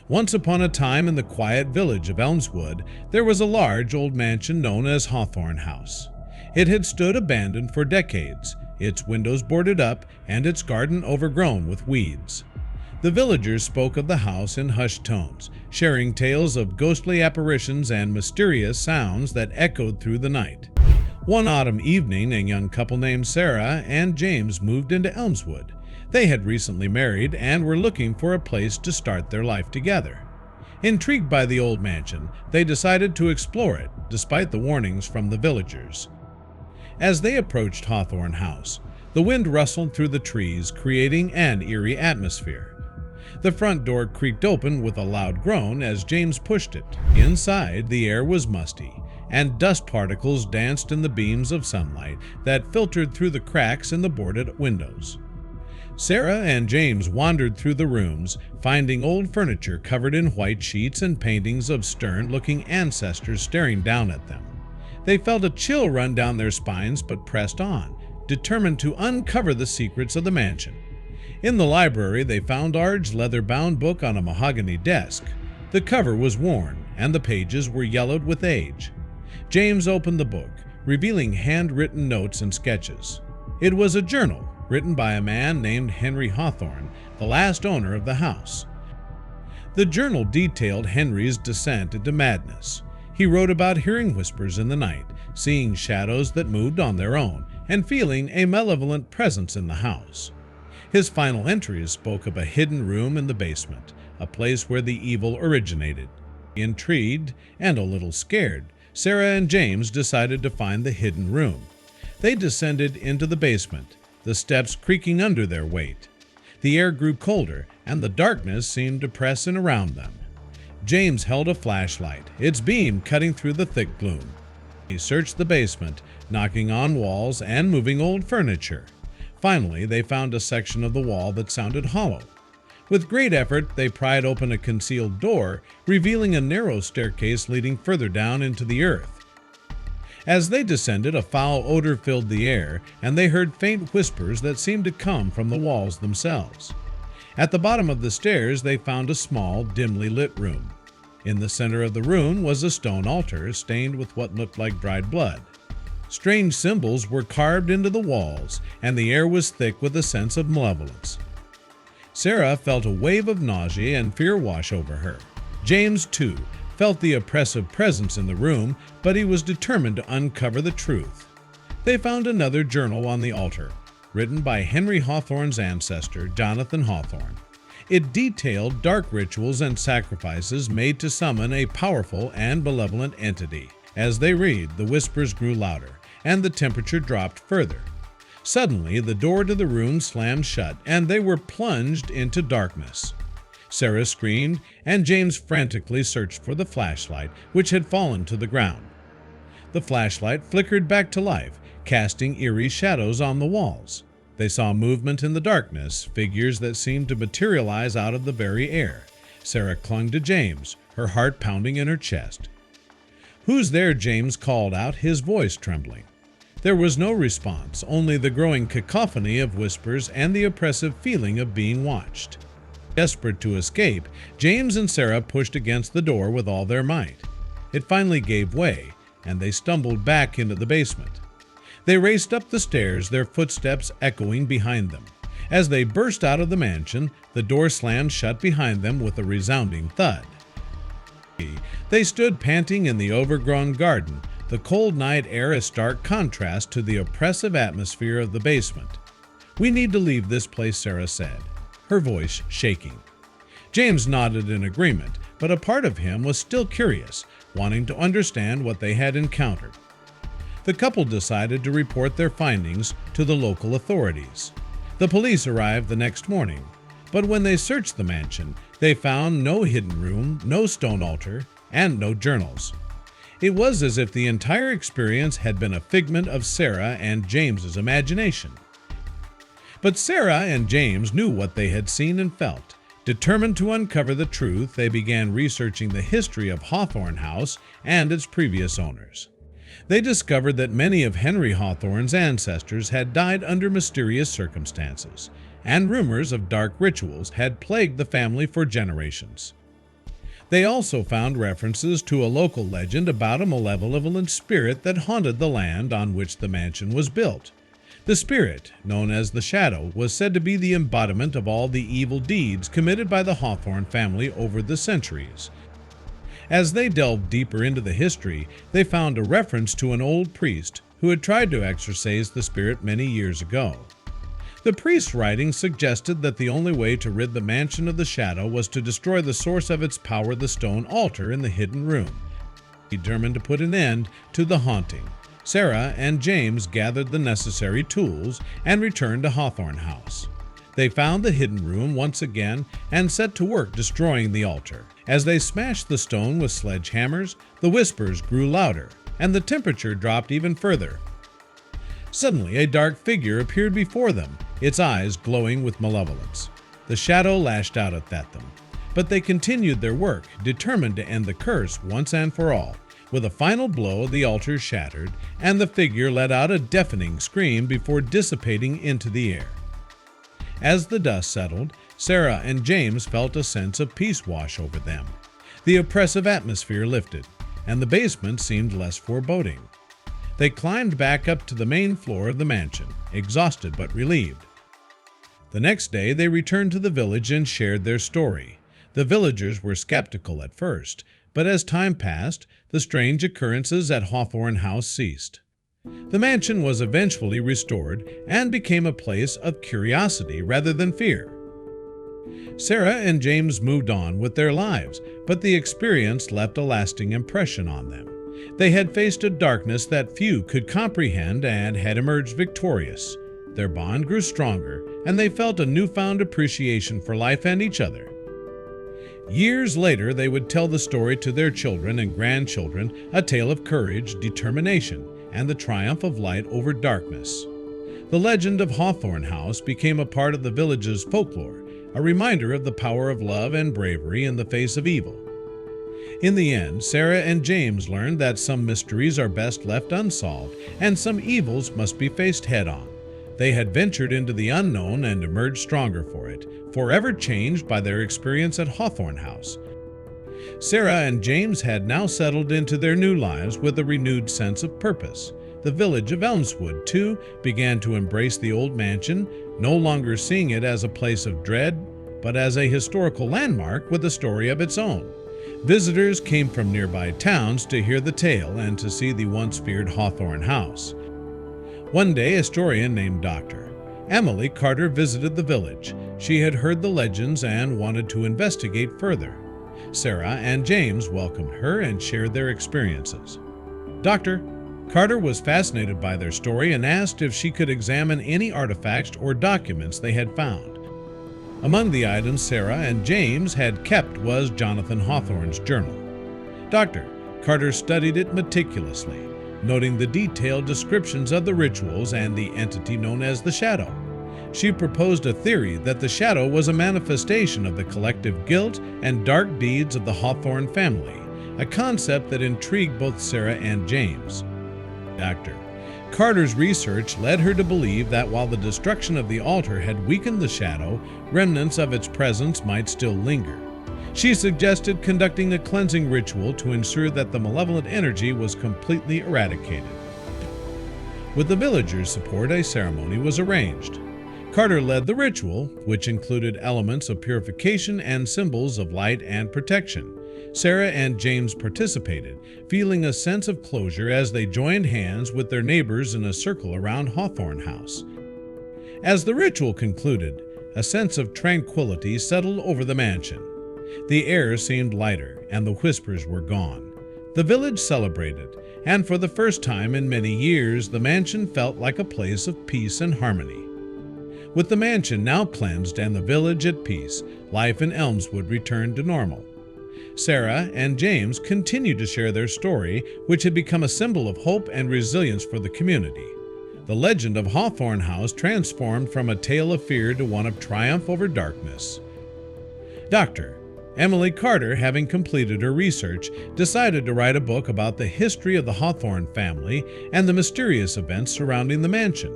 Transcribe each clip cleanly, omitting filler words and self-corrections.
Once upon a time in the quiet village of Elmswood, there was a large old mansion known as Hawthorne House. It had stood abandoned for decades, its windows boarded up and its garden overgrown with weeds. The villagers spoke of the house in hushed tones, sharing tales of ghostly apparitions and mysterious sounds that echoed through the night. One autumn evening, a young couple named Sarah and James moved into Elmswood. They had recently married and were looking for a place to start their life together. Intrigued by the old mansion, they decided to explore it, despite the warnings from the villagers. As they approached Hawthorne House, the wind rustled through the trees, creating an eerie atmosphere. The front door creaked open with a loud groan as James pushed it. Inside, the air was musty, and dust particles danced in the beams of sunlight that filtered through the cracks in the boarded windows. Sarah and James wandered through the rooms, finding old furniture covered in white sheets and paintings of stern-looking ancestors staring down at them. They felt a chill run down their spines but pressed on, determined to uncover the secrets of the mansion. In the library, they found a large leather-bound book on a mahogany desk. The cover was worn, and the pages were yellowed with age. James opened the book, revealing handwritten notes and sketches. It was a journal written by a man named Henry Hawthorne, the last owner of the house. The journal detailed Henry's descent into madness. He wrote about hearing whispers in the night, seeing shadows that moved on their own, and feeling a malevolent presence in the house. His final entries spoke of a hidden room in the basement, a place where the evil originated. Intrigued and a little scared, Sarah and James decided to find the hidden room. They descended into the basement, the steps creaking under their weight. The air grew colder, and the darkness seemed to press in around them. James held a flashlight, its beam cutting through the thick gloom. He searched the basement, knocking on walls and moving old furniture. Finally, they found a section of the wall that sounded hollow. With great effort, they pried open a concealed door, revealing a narrow staircase leading further down into the earth. As they descended, a foul odor filled the air, and they heard faint whispers that seemed to come from the walls themselves. At the bottom of the stairs, they found a small, dimly lit room. In the center of the room was a stone altar stained with what looked like dried blood. Strange symbols were carved into the walls, and the air was thick with a sense of malevolence. Sarah felt a wave of nausea and fear wash over her. James, too, felt the oppressive presence in the room, but he was determined to uncover the truth. They found another journal on the altar, written by Henry Hawthorne's ancestor, Jonathan Hawthorne. It detailed dark rituals and sacrifices made to summon a powerful and malevolent entity. As they read, the whispers grew louder, and the temperature dropped further. Suddenly, the door to the room slammed shut, and they were plunged into darkness. Sarah screamed, and James frantically searched for the flashlight, which had fallen to the ground. The flashlight flickered back to life, casting eerie shadows on the walls. They saw movement in the darkness, figures that seemed to materialize out of the very air. Sarah clung to James, her heart pounding in her chest. "Who's there?" James called out, his voice trembling. There was no response, only the growing cacophony of whispers and the oppressive feeling of being watched. Desperate to escape, James and Sarah pushed against the door with all their might. It finally gave way, and they stumbled back into the basement. They raced up the stairs, their footsteps echoing behind them. As they burst out of the mansion, the door slammed shut behind them with a resounding thud. They stood panting in the overgrown garden, the cold night air a stark contrast to the oppressive atmosphere of the basement. "We need to leave this place," Sarah said, her voice shaking. James nodded in agreement, but a part of him was still curious, wanting to understand what they had encountered. The couple decided to report their findings to the local authorities. The police arrived the next morning, but when they searched the mansion, they found no hidden room, no stone altar, and no journals. It was as if the entire experience had been a figment of Sarah and James's imagination. But Sarah and James knew what they had seen and felt. Determined to uncover the truth, they began researching the history of Hawthorne House and its previous owners. They discovered that many of Henry Hawthorne's ancestors had died under mysterious circumstances, and rumors of dark rituals had plagued the family for generations. They also found references to a local legend about a malevolent spirit that haunted the land on which the mansion was built. The spirit, known as the Shadow, was said to be the embodiment of all the evil deeds committed by the Hawthorne family over the centuries. As they delved deeper into the history, they found a reference to an old priest who had tried to exorcise the spirit many years ago. The priest's writing suggested that the only way to rid the mansion of the Shadow was to destroy the source of its power, the stone altar in the hidden room. Determined to put an end to the haunting, Sarah and James gathered the necessary tools and returned to Hawthorne House. They found the hidden room once again and set to work destroying the altar. As they smashed the stone with sledgehammers, the whispers grew louder, and the temperature dropped even further. Suddenly, a dark figure appeared before them, its eyes glowing with malevolence. The Shadow lashed out at them, but they continued their work, determined to end the curse once and for all. With a final blow, the altar shattered, and the figure let out a deafening scream before dissipating into the air. As the dust settled, Sarah and James felt a sense of peace wash over them. The oppressive atmosphere lifted, and the basement seemed less foreboding. They climbed back up to the main floor of the mansion, exhausted but relieved. The next day, they returned to the village and shared their story. The villagers were skeptical at first, but as time passed, the strange occurrences at Hawthorne House ceased. The mansion was eventually restored and became a place of curiosity rather than fear. Sarah and James moved on with their lives, but the experience left a lasting impression on them. They had faced a darkness that few could comprehend and had emerged victorious. Their bond grew stronger, and they felt a newfound appreciation for life and each other. Years later, they would tell the story to their children and grandchildren, a tale of courage, determination, and the triumph of light over darkness. The legend of Hawthorne House became a part of the village's folklore, a reminder of the power of love and bravery in the face of evil. In the end, Sarah and James learned that some mysteries are best left unsolved, and some evils must be faced head-on. They had ventured into the unknown and emerged stronger for it, forever changed by their experience at Hawthorne House. Sarah and James had now settled into their new lives with a renewed sense of purpose. The village of Elmswood, too, began to embrace the old mansion, no longer seeing it as a place of dread, but as a historical landmark with a story of its own. Visitors came from nearby towns to hear the tale and to see the once feared Hawthorne House. One day, a historian named Dr. Emily Carter visited the village. She had heard the legends and wanted to investigate further. Sarah and James welcomed her and shared their experiences. Dr. Carter was fascinated by their story and asked if she could examine any artifacts or documents they had found. Among the items Sarah and James had kept was Jonathan Hawthorne's journal. Dr. Carter studied it meticulously, noting the detailed descriptions of the rituals and the entity known as the Shadow. She proposed a theory that the Shadow was a manifestation of the collective guilt and dark deeds of the Hawthorne family, a concept that intrigued both Sarah and James. Dr. Carter's research led her to believe that while the destruction of the altar had weakened the Shadow, remnants of its presence might still linger. She suggested conducting a cleansing ritual to ensure that the malevolent energy was completely eradicated. With the villagers' support, a ceremony was arranged. Carter led the ritual, which included elements of purification and symbols of light and protection. Sarah and James participated, feeling a sense of closure as they joined hands with their neighbors in a circle around Hawthorne House. As the ritual concluded, a sense of tranquility settled over the mansion. The air seemed lighter, and the whispers were gone. The village celebrated, and for the first time in many years, the mansion felt like a place of peace and harmony. With the mansion now cleansed and the village at peace, life in Elmswood returned to normal. Sarah and James continued to share their story, which had become a symbol of hope and resilience for the community. The legend of Hawthorne House transformed from a tale of fear to one of triumph over darkness. Dr. Emily Carter, having completed her research, decided to write a book about the history of the Hawthorne family and the mysterious events surrounding the mansion.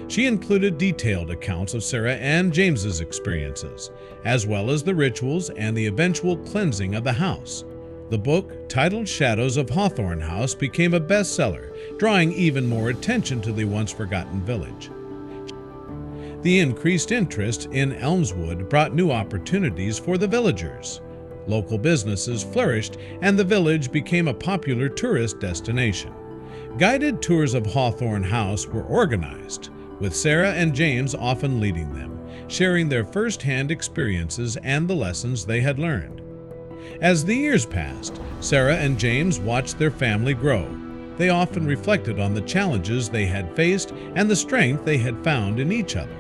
She included detailed accounts of Sarah and James's experiences, as well as the rituals and the eventual cleansing of the house. The book, titled Shadows of Hawthorne House, became a bestseller, drawing even more attention to the once-forgotten village. The increased interest in Elmswood brought new opportunities for the villagers. Local businesses flourished, and the village became a popular tourist destination. Guided tours of Hawthorne House were organized, with Sarah and James often leading them, sharing their first-hand experiences and the lessons they had learned. As the years passed, Sarah and James watched their family grow. They often reflected on the challenges they had faced and the strength they had found in each other.